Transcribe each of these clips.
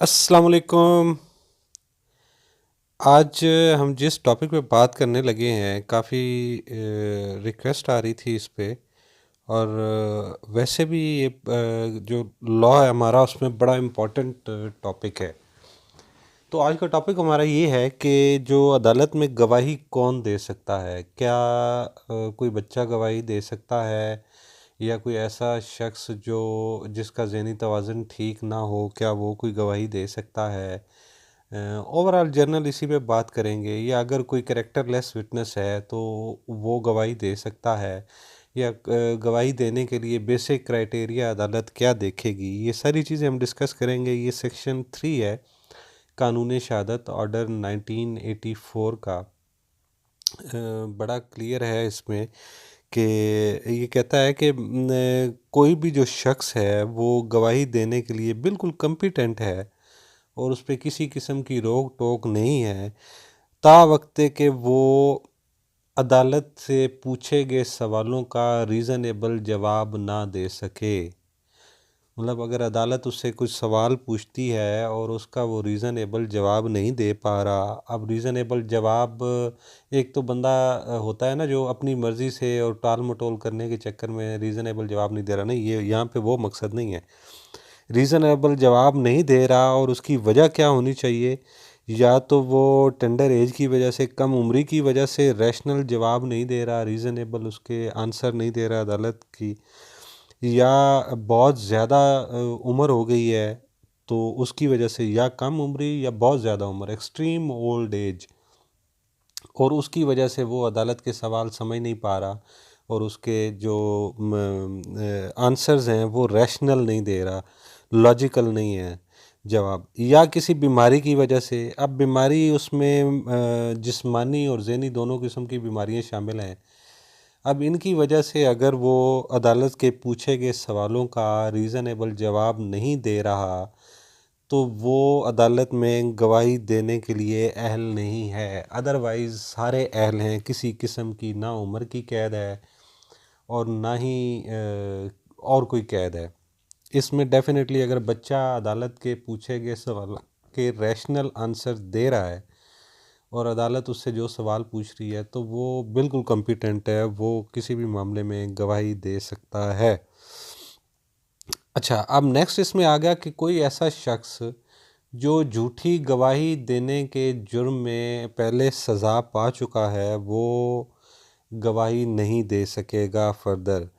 अस्सलाम वालेकुम। आज हम जिस टॉपिक पे बात करने लगे हैं काफ़ी रिक्वेस्ट आ रही थी इस पे। और वैसे भी ये जो लॉ है हमारा उसमें बड़ा इम्पोर्टेंट टॉपिक है। तो आज का टॉपिक हमारा ये है कि जो अदालत में गवाही कौन दे सकता है। क्या कोई बच्चा गवाही दे सकता है या कोई ऐसा शख्स जो जिसका ज़हनी तवाज़ुन ठीक ना हो, क्या वो कोई गवाही दे सकता है। ओवरऑल जर्नल इसी पे बात करेंगे। या अगर कोई कैरेक्टरलेस विटनेस है तो वो गवाही दे सकता है, या गवाही देने के लिए बेसिक क्राइटेरिया अदालत क्या देखेगी, ये सारी चीज़ें हम डिस्कस करेंगे। ये सेक्शन 3 है कानून शहादत ऑर्डर 1984 का। बड़ा क्लियर है इसमें कि ये कहता है कि कोई भी जो शख्स है वो गवाही देने के लिए बिल्कुल कम्पिटेंट है और उस पर किसी किस्म की रोक टोक नहीं है ता वक्ते कि वो अदालत से पूछे गए सवालों का रीज़नेबल जवाब ना दे सके। मतलब अगर अदालत उससे कुछ सवाल पूछती है और उसका वो रीज़नेबल जवाब नहीं दे पा रहा। अब रीज़नेबल जवाब, एक तो बंदा होता है ना जो अपनी मर्ज़ी से और टाल मटोल करने के चक्कर में रीज़नेबल जवाब नहीं दे रहा। नहीं, ये यहाँ पे वो मकसद नहीं है। रीज़नेबल जवाब नहीं दे रहा और उसकी वजह क्या होनी चाहिए। या तो वो टेंडर एज की वजह से, कम उम्री की वजह से रैशनल जवाब नहीं दे रहा, रीज़नेबल उसके आंसर नहीं दे रहा अदालत की। या बहुत ज़्यादा उम्र हो गई है तो उसकी वजह से, या कम उम्री या बहुत ज़्यादा उम्र, एक्सट्रीम ओल्ड एज, और उसकी वजह से वो अदालत के सवाल समझ नहीं पा रहा और उसके जो आंसर्स हैं वो रैशनल नहीं दे रहा, लॉजिकल नहीं है जवाब। या किसी बीमारी की वजह से, अब बीमारी उसमें जिस्मानी और ज़हनी दोनों किस्म की बीमारियां शामिल हैं। अब इनकी वजह से अगर वो अदालत के पूछे गए सवालों का रीज़नेबल जवाब नहीं दे रहा तो वो अदालत में गवाही देने के लिए अहल नहीं है। अदरवाइज़ सारे अहल हैं। किसी किस्म की ना उम्र की कैद है और ना ही और कोई कैद है। इसमें डेफिनेटली अगर बच्चा अदालत के पूछे गए सवाल के रैशनल आंसर दे रहा है और अदालत उससे जो सवाल पूछ रही है तो वो बिल्कुल कॉम्पिटेंट है, वो किसी भी मामले में गवाही दे सकता है। अच्छा, अब नेक्स्ट इसमें आ गया कि कोई ऐसा शख्स जो झूठी गवाही देने के जुर्म में पहले सज़ा पा चुका है वो गवाही नहीं दे सकेगा फर्दर।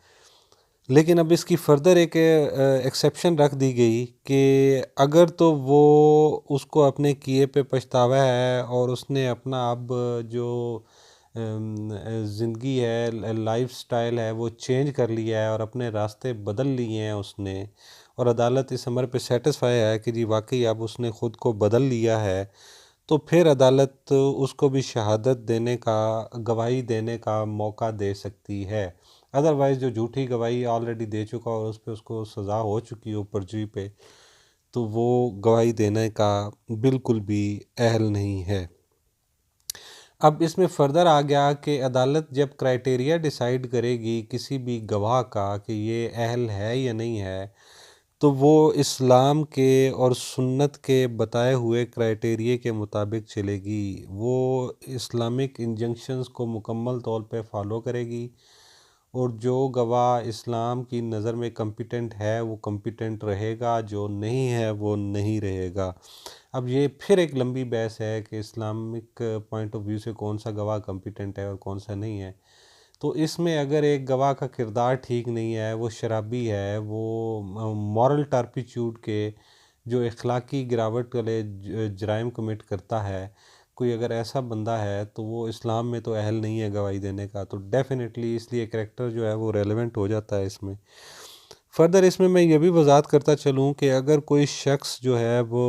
लेकिन अब इसकी फर्दर एक एक्सेप्शन रख दी गई कि अगर तो वो उसको अपने किए पे पछतावा है और उसने अपना अब जो ज़िंदगी है, लाइफ स्टाइल है, वो चेंज कर लिया है और अपने रास्ते बदल लिए हैं उसने, और अदालत इस अमर पे सेटिस्फाई है कि जी वाकई अब उसने ख़ुद को बदल लिया है, तो फिर अदालत उसको भी शहादत देने का, गवाही देने का मौका दे सकती है। अदरवाइज़ जो झूठी गवाही ऑलरेडी दे चुका और उस पे उसको सज़ा हो चुकी हो परजुरी पे, तो वो गवाही देने का बिल्कुल भी अहल नहीं है। अब इसमें फ़र्दर आ गया कि अदालत जब क्राइटेरिया डिसाइड करेगी किसी भी गवाह का कि ये अहल है या नहीं है, तो वो इस्लाम के और सुन्नत के बताए हुए क्राइटेरिया के मुताबिक चलेगी। वो इस्लामिक इंजंक्शंस को मुकम्मल तौर पे फॉलो करेगी और जो गवाह इस्लाम की नज़र में कम्पिटेंट है वो कम्पिटेंट रहेगा, जो नहीं है वो नहीं रहेगा। अब ये फिर एक लंबी बहस है कि इस्लामिक पॉइंट ऑफ व्यू से कौन सा गवाह कम्पिटेंट है और कौन सा नहीं है। तो इसमें अगर एक गवाह का किरदार ठीक नहीं है, वो शराबी है, वो मॉरल टार्पिट्यूड के जो इखलाकी गिरावट वाले जराइम कमिट करता है, कोई अगर ऐसा बंदा है तो वो इस्लाम में तो अहल नहीं है गवाही देने का। तो डेफिनेटली इसलिए कैरेक्टर जो है वो रेलेवेंट हो जाता है इसमें। फर्दर इसमें मैं ये भी वजाहत करता चलूँ कि अगर कोई शख्स जो है वो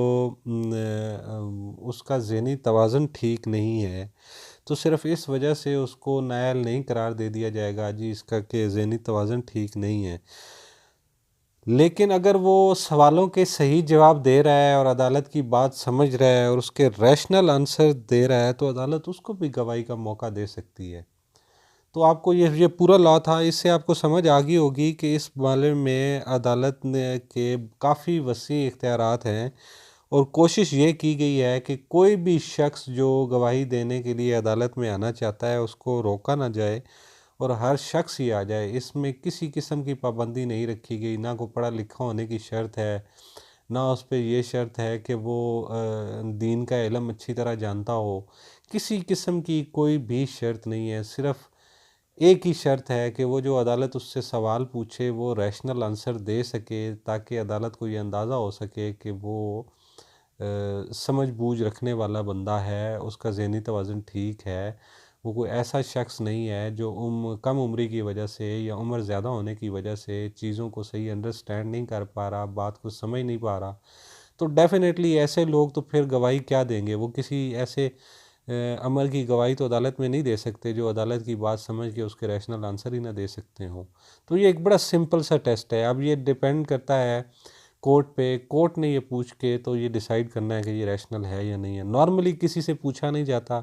उसका ज़हनी तवाज़ुन ठीक नहीं है तो सिर्फ़ इस वजह से उसको नाअहल नहीं करार दे दिया जाएगा जी इसका कि ज़हनी तवाज़ुन ठीक नहीं है। लेकिन अगर वो सवालों के सही जवाब दे रहा है और अदालत की बात समझ रहा है और उसके रैशनल आंसर दे रहा है तो अदालत उसको भी गवाही का मौका दे सकती है। तो आपको ये पूरा लॉ था, इससे आपको समझ आ गई होगी कि इस मामले में अदालत ने के काफ़ी वसी इख्तियारात हैं और कोशिश ये की गई है कि कोई भी शख्स जो गवाही देने के लिए अदालत में आना चाहता है उसको रोका ना जाए और हर शख्स ही आ जाए। इसमें किसी किस्म की पाबंदी नहीं रखी गई, ना को पढ़ा लिखा होने की शर्त है, ना उस पे ये शर्त है कि वो दीन का इल्म अच्छी तरह जानता हो। किसी किस्म की कोई भी शर्त नहीं है, सिर्फ़ एक ही शर्त है कि वो जो अदालत उससे सवाल पूछे वो रैशनल आंसर दे सके, ताकि अदालत को ये अंदाज़ा हो सके कि वो समझ बूझ रखने वाला बंदा है, उसका ज़हनी तवाज़ुन ठीक है। वो कोई ऐसा शख्स नहीं है जो कम उम्री की वजह से या उम्र ज़्यादा होने की वजह से चीज़ों को सही अंडरस्टैंड नहीं कर पा रहा, बात को समझ नहीं पा रहा। तो डेफ़िनेटली ऐसे लोग तो फिर गवाही क्या देंगे? वो किसी ऐसे अमर की गवाही तो अदालत में नहीं दे सकते जो अदालत की बात समझ के उसके रैशनल आंसर ही ना दे सकते हों। तो ये एक बड़ा सिंपल सा टेस्ट है। अब ये डिपेंड करता है कोर्ट पे, कोर्ट ने ये पूछ के तो ये डिसाइड करना है कि ये रैशनल है या नहीं है। नॉर्मली किसी से पूछा नहीं जाता।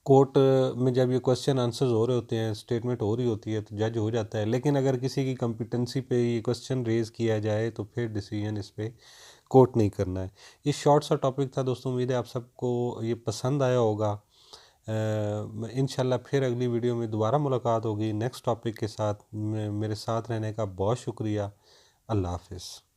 कोर्ट में जब ये क्वेश्चन आंसर्स हो रहे होते हैं, स्टेटमेंट हो रही होती है, तो जज हो जाता है। लेकिन अगर किसी की कॉम्पिटेंसी पे ये क्वेश्चन रेज़ किया जाए तो फिर डिसीजन इस पे कोर्ट नहीं करना है। ये शॉर्ट सा टॉपिक था दोस्तों, उम्मीद है आप सबको ये पसंद आया होगा। इंशाल्लाह फिर अगली वीडियो में दोबारा मुलाकात होगी नेक्स्ट टॉपिक के साथ। मेरे साथ रहने का बहुत शुक्रिया। अल्लाह हाफ़िज़।